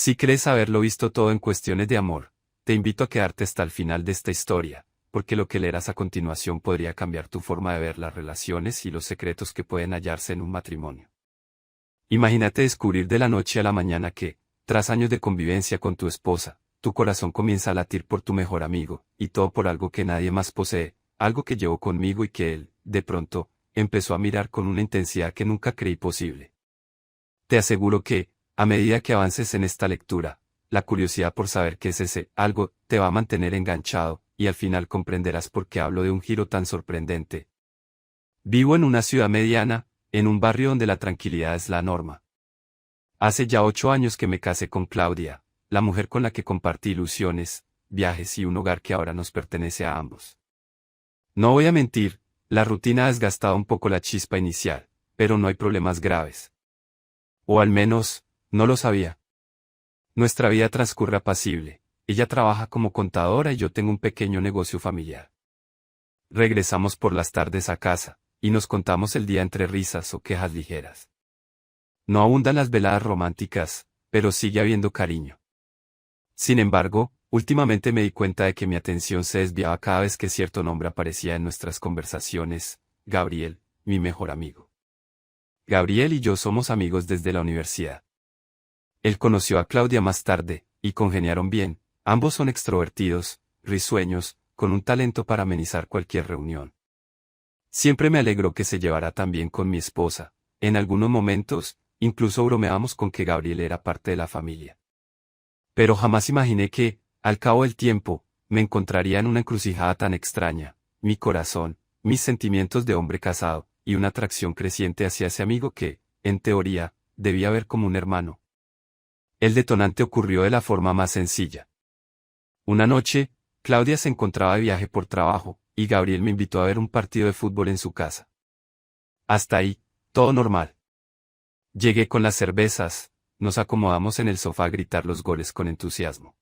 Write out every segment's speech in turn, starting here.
Si crees haberlo visto todo en cuestiones de amor, te invito a quedarte hasta el final de esta historia, porque lo que leerás a continuación podría cambiar tu forma de ver las relaciones y los secretos que pueden hallarse en un matrimonio. Imagínate descubrir de la noche a la mañana que, tras años de convivencia con tu esposa, tu corazón comienza a latir por tu mejor amigo, y todo por algo que nadie más posee, algo que llevo conmigo y que él, de pronto, empezó a mirar con una intensidad que nunca creí posible. Te aseguro que, a medida que avances en esta lectura, la curiosidad por saber qué es ese algo te va a mantener enganchado, y al final comprenderás por qué hablo de un giro tan sorprendente. Vivo en una ciudad mediana, en un barrio donde la tranquilidad es la norma. Hace ya 8 años que me casé con Claudia, la mujer con la que compartí ilusiones, viajes y un hogar que ahora nos pertenece a ambos. No voy a mentir, la rutina ha desgastado un poco la chispa inicial, pero no hay problemas graves. O al menos, no lo sabía. Nuestra vida transcurre apacible. Ella trabaja como contadora y yo tengo un pequeño negocio familiar. Regresamos por las tardes a casa, y nos contamos el día entre risas o quejas ligeras. No abundan las veladas románticas, pero sigue habiendo cariño. Sin embargo, últimamente me di cuenta de que mi atención se desviaba cada vez que cierto nombre aparecía en nuestras conversaciones: Gabriel, mi mejor amigo. Gabriel y yo somos amigos desde la universidad. Él conoció a Claudia más tarde, y congeniaron bien. Ambos son extrovertidos, risueños, con un talento para amenizar cualquier reunión. Siempre me alegró que se llevara tan bien con mi esposa. En algunos momentos, incluso bromeábamos con que Gabriel era parte de la familia. Pero jamás imaginé que, al cabo del tiempo, me encontraría en una encrucijada tan extraña: mi corazón, mis sentimientos de hombre casado, y una atracción creciente hacia ese amigo que, en teoría, debía ver como un hermano. El detonante ocurrió de la forma más sencilla. Una noche, Claudia se encontraba de viaje por trabajo, y Gabriel me invitó a ver un partido de fútbol en su casa. Hasta ahí, todo normal. Llegué con las cervezas, nos acomodamos en el sofá a gritar los goles con entusiasmo.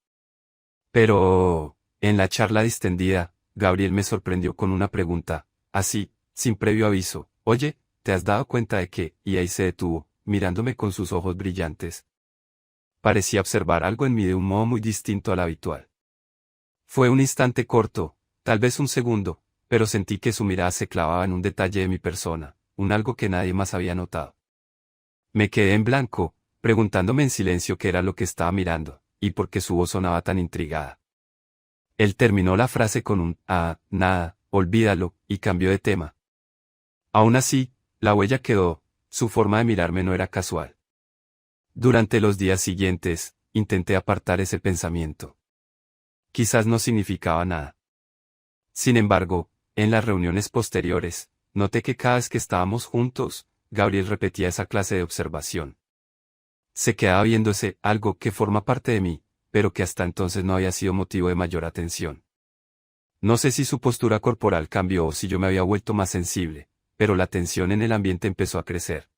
Pero, en la charla distendida, Gabriel me sorprendió con una pregunta, así, sin previo aviso: «Oye, ¿te has dado cuenta de que?» Y ahí se detuvo, mirándome con sus ojos brillantes. Parecía observar algo en mí de un modo muy distinto al habitual. Fue un instante corto, tal vez un segundo, pero sentí que su mirada se clavaba en un detalle de mi persona, un algo que nadie más había notado. Me quedé en blanco, preguntándome en silencio qué era lo que estaba mirando, y por qué su voz sonaba tan intrigada. Él terminó la frase con un nada, olvídalo, y cambió de tema. Aún así, la huella quedó. Su forma de mirarme no era casual. Durante los días siguientes, intenté apartar ese pensamiento. Quizás no significaba nada. Sin embargo, en las reuniones posteriores, noté que cada vez que estábamos juntos, Gabriel repetía esa clase de observación. Se quedaba viendo ese algo que forma parte de mí, pero que hasta entonces no había sido motivo de mayor atención. No sé si su postura corporal cambió o si yo me había vuelto más sensible, pero la tensión en el ambiente empezó a crecer.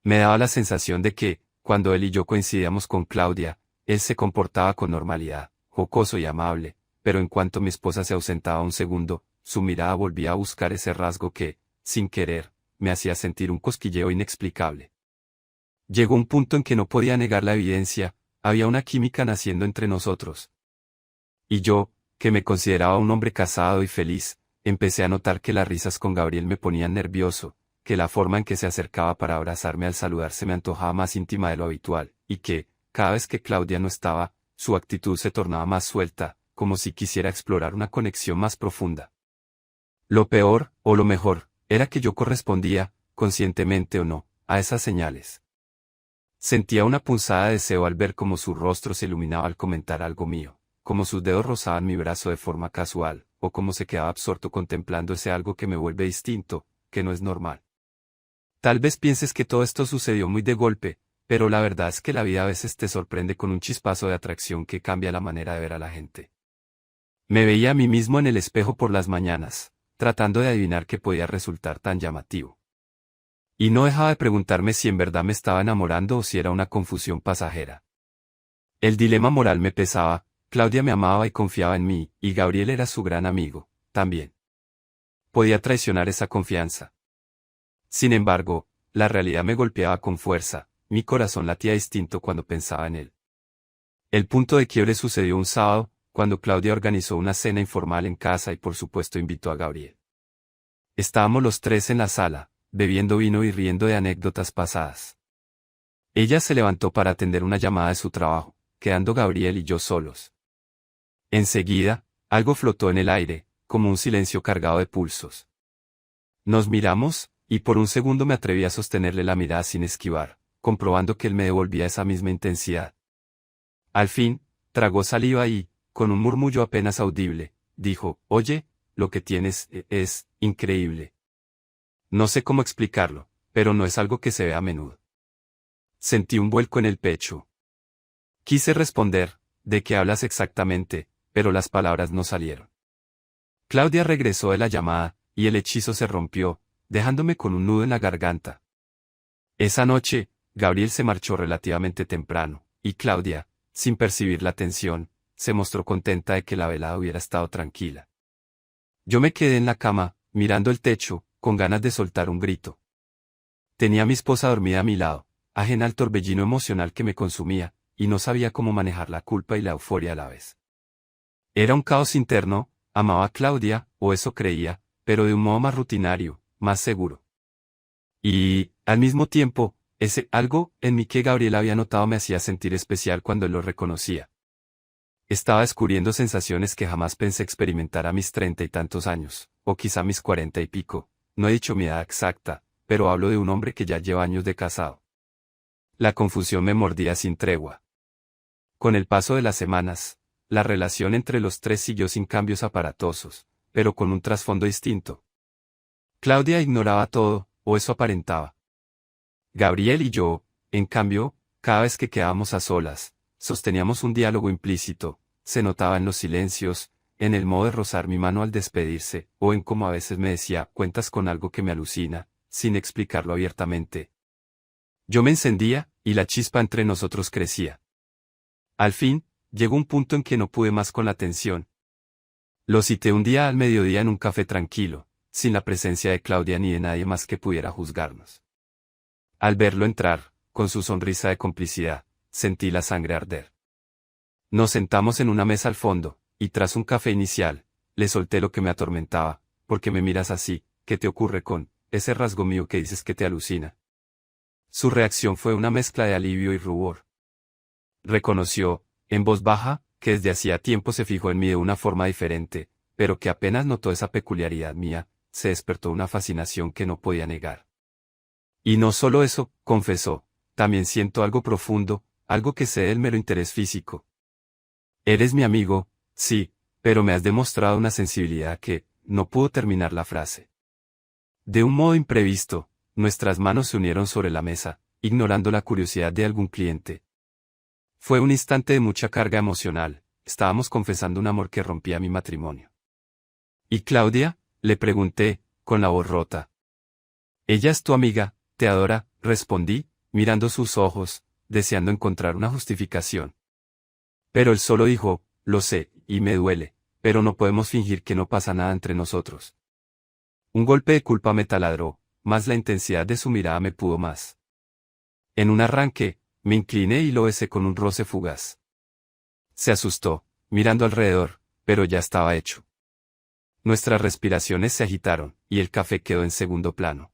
Me daba la sensación de que, cuando él y yo coincidíamos con Claudia, él se comportaba con normalidad, jocoso y amable, pero en cuanto mi esposa se ausentaba un segundo, su mirada volvía a buscar ese rasgo que, sin querer, me hacía sentir un cosquilleo inexplicable. Llegó un punto en que no podía negar la evidencia: había una química naciendo entre nosotros. Y yo, que me consideraba un hombre casado y feliz, empecé a notar que las risas con Gabriel me ponían nervioso, que la forma en que se acercaba para abrazarme al saludar se me antojaba más íntima de lo habitual, y que, cada vez que Claudia no estaba, su actitud se tornaba más suelta, como si quisiera explorar una conexión más profunda. Lo peor, o lo mejor, era que yo correspondía, conscientemente o no, a esas señales. Sentía una punzada de deseo al ver cómo su rostro se iluminaba al comentar algo mío, como sus dedos rozaban mi brazo de forma casual, o cómo se quedaba absorto contemplando ese algo que me vuelve distinto, que no es normal. Tal vez pienses que todo esto sucedió muy de golpe, pero la verdad es que la vida a veces te sorprende con un chispazo de atracción que cambia la manera de ver a la gente. Me veía a mí mismo en el espejo por las mañanas, tratando de adivinar qué podía resultar tan llamativo. Y no dejaba de preguntarme si en verdad me estaba enamorando o si era una confusión pasajera. El dilema moral me pesaba: Claudia me amaba y confiaba en mí, y Gabriel era su gran amigo, también. Podía traicionar esa confianza. Sin embargo, la realidad me golpeaba con fuerza, mi corazón latía distinto cuando pensaba en él. El punto de quiebre sucedió un sábado, cuando Claudia organizó una cena informal en casa y por supuesto invitó a Gabriel. Estábamos los tres en la sala, bebiendo vino y riendo de anécdotas pasadas. Ella se levantó para atender una llamada de su trabajo, quedando Gabriel y yo solos. Enseguida, algo flotó en el aire, como un silencio cargado de pulsos. Nos miramos, y por un segundo me atreví a sostenerle la mirada sin esquivar, comprobando que él me devolvía esa misma intensidad. Al fin, tragó saliva y, con un murmullo apenas audible, dijo: «Oye, lo que tienes es increíble. No sé cómo explicarlo, pero no es algo que se ve a menudo». Sentí un vuelco en el pecho. Quise responder: «¿De qué hablas exactamente?», pero las palabras no salieron. Claudia regresó de la llamada, y el hechizo se rompió, dejándome con un nudo en la garganta. Esa noche, Gabriel se marchó relativamente temprano, y Claudia, sin percibir la tensión, se mostró contenta de que la velada hubiera estado tranquila. Yo me quedé en la cama, mirando el techo, con ganas de soltar un grito. Tenía a mi esposa dormida a mi lado, ajena al torbellino emocional que me consumía, y no sabía cómo manejar la culpa y la euforia a la vez. Era un caos interno, amaba a Claudia, o eso creía, pero de un modo más rutinario, más seguro. Y, al mismo tiempo, ese algo en mí que Gabriel había notado me hacía sentir especial cuando él lo reconocía. Estaba descubriendo sensaciones que jamás pensé experimentar a mis 30 y tantos años, o quizá mis 40 y pico, no he dicho mi edad exacta, pero hablo de un hombre que ya lleva años de casado. La confusión me mordía sin tregua. Con el paso de las semanas, la relación entre los tres siguió sin cambios aparatosos, pero con un trasfondo distinto. Claudia ignoraba todo, o eso aparentaba. Gabriel y yo, en cambio, cada vez que quedábamos a solas, sosteníamos un diálogo implícito, se notaba en los silencios, en el modo de rozar mi mano al despedirse, o en cómo a veces me decía: «Cuentas con algo que me alucina», sin explicarlo abiertamente. Yo me encendía, y la chispa entre nosotros crecía. Al fin, llegó un punto en que no pude más con la tensión. Lo cité un día al mediodía en un café tranquilo, sin la presencia de Claudia ni de nadie más que pudiera juzgarnos. Al verlo entrar, con su sonrisa de complicidad, sentí la sangre arder. Nos sentamos en una mesa al fondo, y tras un café inicial, le solté lo que me atormentaba: «¿Por qué me miras así? ¿Qué te ocurre con ese rasgo mío que dices que te alucina?». Su reacción fue una mezcla de alivio y rubor. Reconoció, en voz baja, que desde hacía tiempo se fijó en mí de una forma diferente, pero que apenas notó esa peculiaridad mía, se despertó una fascinación que no podía negar. «Y no solo eso», confesó, «también siento algo profundo, algo que sé del mero interés físico». «Eres mi amigo, sí, pero me has demostrado una sensibilidad que…». No pudo terminar la frase. De un modo imprevisto, nuestras manos se unieron sobre la mesa, ignorando la curiosidad de algún cliente. Fue un instante de mucha carga emocional, estábamos confesando un amor que rompía mi matrimonio. «¿Y Claudia?», le pregunté, con la voz rota. «Ella es tu amiga, te adora», respondí, mirando sus ojos, deseando encontrar una justificación. Pero él solo dijo: «Lo sé, y me duele, pero no podemos fingir que no pasa nada entre nosotros». Un golpe de culpa me taladró, mas la intensidad de su mirada me pudo más. En un arranque, me incliné y lo besé con un roce fugaz. Se asustó, mirando alrededor, pero ya estaba hecho. Nuestras respiraciones se agitaron, y el café quedó en segundo plano.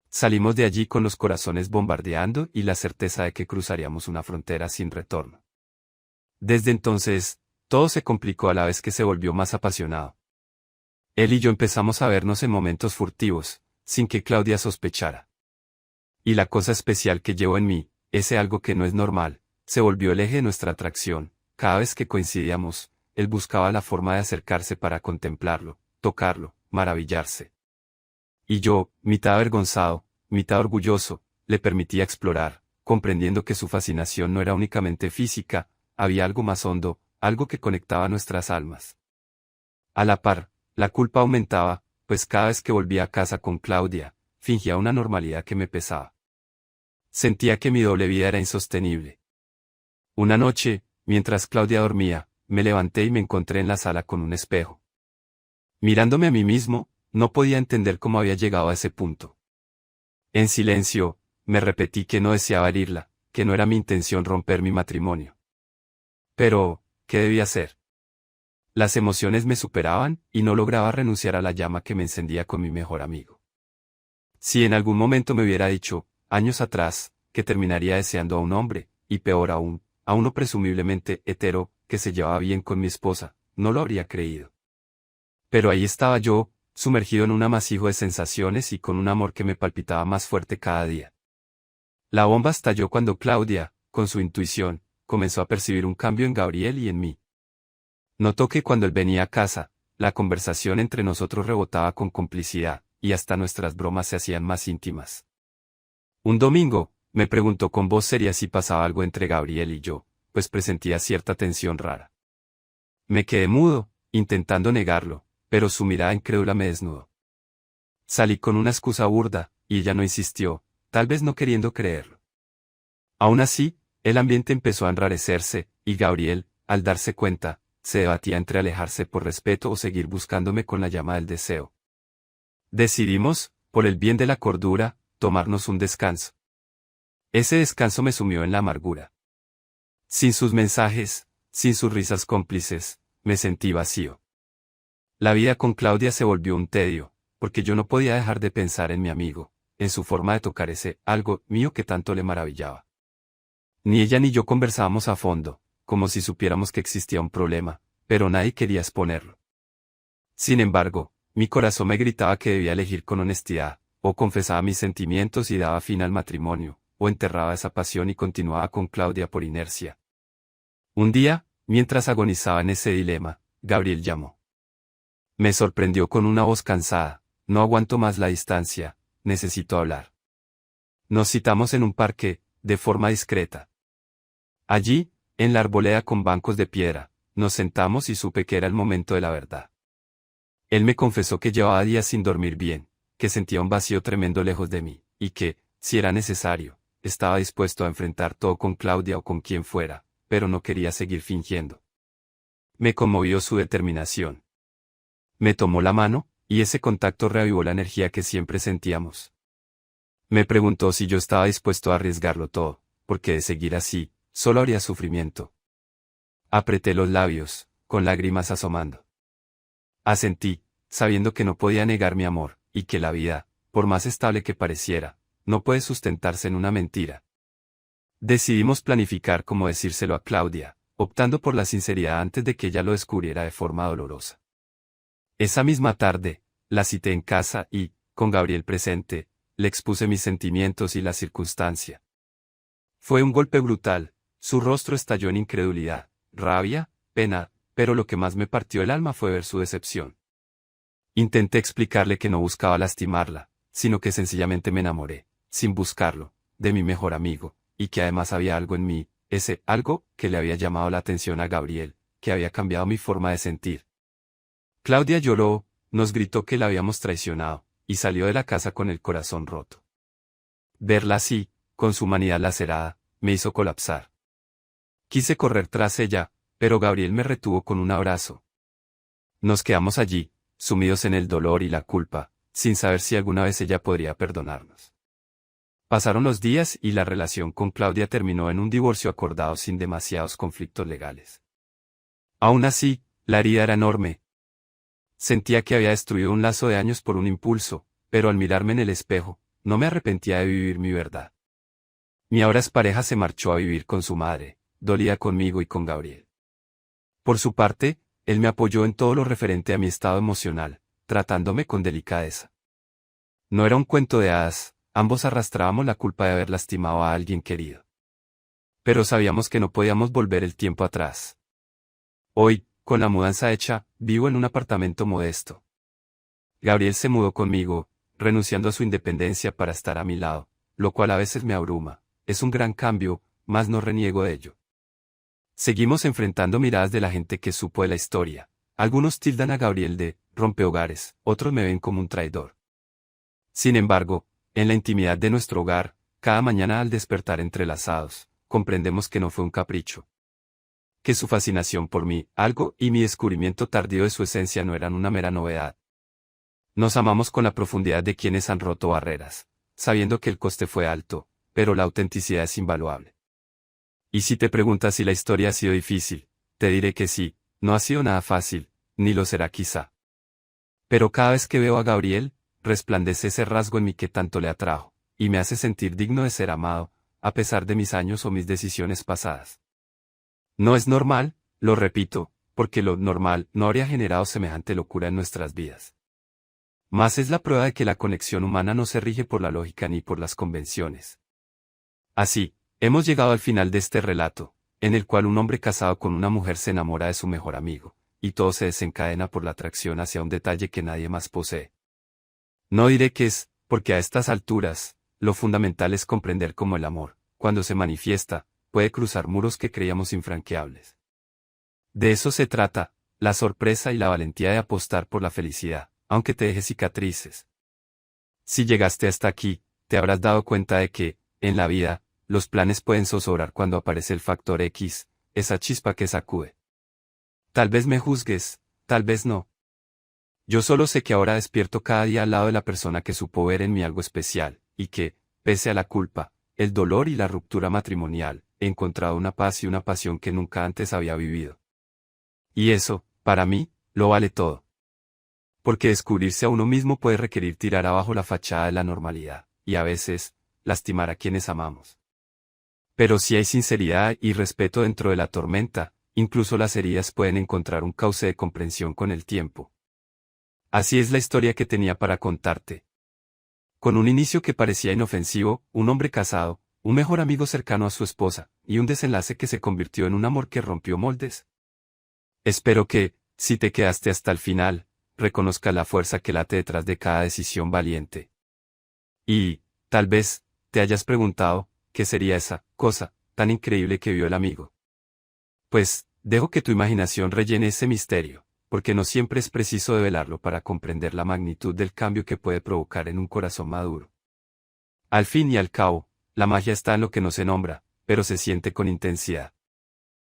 Salimos de allí con los corazones bombardeando y la certeza de que cruzaríamos una frontera sin retorno. Desde entonces, todo se complicó a la vez que se volvió más apasionado. Él y yo empezamos a vernos en momentos furtivos, sin que Claudia sospechara. Y la cosa especial que llevo en mí, ese algo que no es normal, se volvió el eje de nuestra atracción. Cada vez que coincidíamos, él buscaba la forma de acercarse para contemplarlo, tocarlo, maravillarse. Y yo, mitad avergonzado, mitad orgulloso, le permitía explorar, comprendiendo que su fascinación no era únicamente física, había algo más hondo, algo que conectaba nuestras almas. A la par, la culpa aumentaba, pues cada vez que volvía a casa con Claudia, fingía una normalidad que me pesaba. Sentía que mi doble vida era insostenible. Una noche, mientras Claudia dormía, me levanté y me encontré en la sala con un espejo. Mirándome a mí mismo, no podía entender cómo había llegado a ese punto. En silencio, me repetí que no deseaba herirla, que no era mi intención romper mi matrimonio. Pero, ¿qué debía hacer? Las emociones me superaban, y no lograba renunciar a la llama que me encendía con mi mejor amigo. Si en algún momento me hubiera dicho, años atrás, que terminaría deseando a un hombre, y peor aún, a uno presumiblemente hetero, que se llevaba bien con mi esposa, no lo habría creído. Pero ahí estaba yo, sumergido en un amasijo de sensaciones y con un amor que me palpitaba más fuerte cada día. La bomba estalló cuando Claudia, con su intuición, comenzó a percibir un cambio en Gabriel y en mí. Notó que cuando él venía a casa, la conversación entre nosotros rebotaba con complicidad, y hasta nuestras bromas se hacían más íntimas. Un domingo, me preguntó con voz seria si pasaba algo entre Gabriel y yo, pues presentía cierta tensión rara. Me quedé mudo, intentando negarlo, pero su mirada incrédula me desnudó. Salí con una excusa burda, y ella no insistió, tal vez no queriendo creerlo. Aún así, el ambiente empezó a enrarecerse, y Gabriel, al darse cuenta, se debatía entre alejarse por respeto o seguir buscándome con la llama del deseo. Decidimos, por el bien de la cordura, tomarnos un descanso. Ese descanso me sumió en la amargura. Sin sus mensajes, sin sus risas cómplices, me sentí vacío. La vida con Claudia se volvió un tedio, porque yo no podía dejar de pensar en mi amigo, en su forma de tocar ese algo mío que tanto le maravillaba. Ni ella ni yo conversábamos a fondo, como si supiéramos que existía un problema, pero nadie quería exponerlo. Sin embargo, mi corazón me gritaba que debía elegir con honestidad, o confesaba mis sentimientos y daba fin al matrimonio, o enterraba esa pasión y continuaba con Claudia por inercia. Un día, mientras agonizaba en ese dilema, Gabriel llamó. Me sorprendió con una voz cansada, no aguanto más la distancia, necesito hablar. Nos citamos en un parque, de forma discreta. Allí, en la arboleda con bancos de piedra, nos sentamos y supe que era el momento de la verdad. Él me confesó que llevaba días sin dormir bien, que sentía un vacío tremendo lejos de mí, y que, si era necesario, estaba dispuesto a enfrentar todo con Claudia o con quien fuera, pero no quería seguir fingiendo. Me conmovió su determinación. Me tomó la mano, y ese contacto reavivó la energía que siempre sentíamos. Me preguntó si yo estaba dispuesto a arriesgarlo todo, porque de seguir así, solo habría sufrimiento. Apreté los labios, con lágrimas asomando. Asentí, sabiendo que no podía negar mi amor, y que la vida, por más estable que pareciera, no puede sustentarse en una mentira. Decidimos planificar cómo decírselo a Claudia, optando por la sinceridad antes de que ella lo descubriera de forma dolorosa. Esa misma tarde, la cité en casa y, con Gabriel presente, le expuse mis sentimientos y la circunstancia. Fue un golpe brutal, su rostro estalló en incredulidad, rabia, pena, pero lo que más me partió el alma fue ver su decepción. Intenté explicarle que no buscaba lastimarla, sino que sencillamente me enamoré, sin buscarlo, de mi mejor amigo, y que además había algo en mí, ese algo que le había llamado la atención a Gabriel, que había cambiado mi forma de sentir. Claudia lloró, nos gritó que la habíamos traicionado, y salió de la casa con el corazón roto. Verla así, con su humanidad lacerada, me hizo colapsar. Quise correr tras ella, pero Gabriel me retuvo con un abrazo. Nos quedamos allí, sumidos en el dolor y la culpa, sin saber si alguna vez ella podría perdonarnos. Pasaron los días y la relación con Claudia terminó en un divorcio acordado sin demasiados conflictos legales. Aún así, la herida era enorme. Sentía que había destruido un lazo de años por un impulso, pero al mirarme en el espejo, no me arrepentía de vivir mi verdad. Mi ahora expareja se marchó a vivir con su madre, dolida conmigo y con Gabriel. Por su parte, él me apoyó en todo lo referente a mi estado emocional, tratándome con delicadeza. No era un cuento de hadas, ambos arrastrábamos la culpa de haber lastimado a alguien querido. Pero sabíamos que no podíamos volver el tiempo atrás. Hoy, con la mudanza hecha, vivo en un apartamento modesto. Gabriel se mudó conmigo, renunciando a su independencia para estar a mi lado, lo cual a veces me abruma. Es un gran cambio, mas no reniego de ello. Seguimos enfrentando miradas de la gente que supo de la historia. Algunos tildan a Gabriel de rompehogares, otros me ven como un traidor. Sin embargo, en la intimidad de nuestro hogar, cada mañana al despertar entrelazados, comprendemos que no fue un capricho. Que su fascinación por mí, algo, y mi descubrimiento tardío de su esencia no eran una mera novedad. Nos amamos con la profundidad de quienes han roto barreras, sabiendo que el coste fue alto, pero la autenticidad es invaluable. Y si te preguntas si la historia ha sido difícil, te diré que sí, no ha sido nada fácil, ni lo será quizá. Pero cada vez que veo a Gabriel, resplandece ese rasgo en mí que tanto le atrajo, y me hace sentir digno de ser amado, a pesar de mis años o mis decisiones pasadas. No es normal, lo repito, porque lo normal no habría generado semejante locura en nuestras vidas. Más es la prueba de que la conexión humana no se rige por la lógica ni por las convenciones. Así, hemos llegado al final de este relato, en el cual un hombre casado con una mujer se enamora de su mejor amigo, y todo se desencadena por la atracción hacia un detalle que nadie más posee. No diré qué es, porque a estas alturas, lo fundamental es comprender cómo el amor, cuando se manifiesta, puede cruzar muros que creíamos infranqueables. De eso se trata, la sorpresa y la valentía de apostar por la felicidad, aunque te deje cicatrices. Si llegaste hasta aquí, te habrás dado cuenta de que, en la vida, los planes pueden zozobrar cuando aparece el factor X, esa chispa que sacude. Tal vez me juzgues, tal vez no. Yo solo sé que ahora despierto cada día al lado de la persona que supo ver en mí algo especial, y que, pese a la culpa, el dolor y la ruptura matrimonial, he encontrado una paz y una pasión que nunca antes había vivido. Y eso, para mí, lo vale todo. Porque descubrirse a uno mismo puede requerir tirar abajo la fachada de la normalidad, y a veces, lastimar a quienes amamos. Pero si hay sinceridad y respeto dentro de la tormenta, incluso las heridas pueden encontrar un cauce de comprensión con el tiempo. Así es la historia que tenía para contarte. Con un inicio que parecía inofensivo, un hombre casado, un mejor amigo cercano a su esposa, y un desenlace que se convirtió en un amor que rompió moldes. Espero que, si te quedaste hasta el final, reconozcas la fuerza que late detrás de cada decisión valiente. Y, tal vez, te hayas preguntado, ¿qué sería esa cosa tan increíble que vio el amigo? Pues, dejo que tu imaginación rellene ese misterio, porque no siempre es preciso develarlo para comprender la magnitud del cambio que puede provocar en un corazón maduro. Al fin y al cabo, la magia está en lo que no se nombra, pero se siente con intensidad.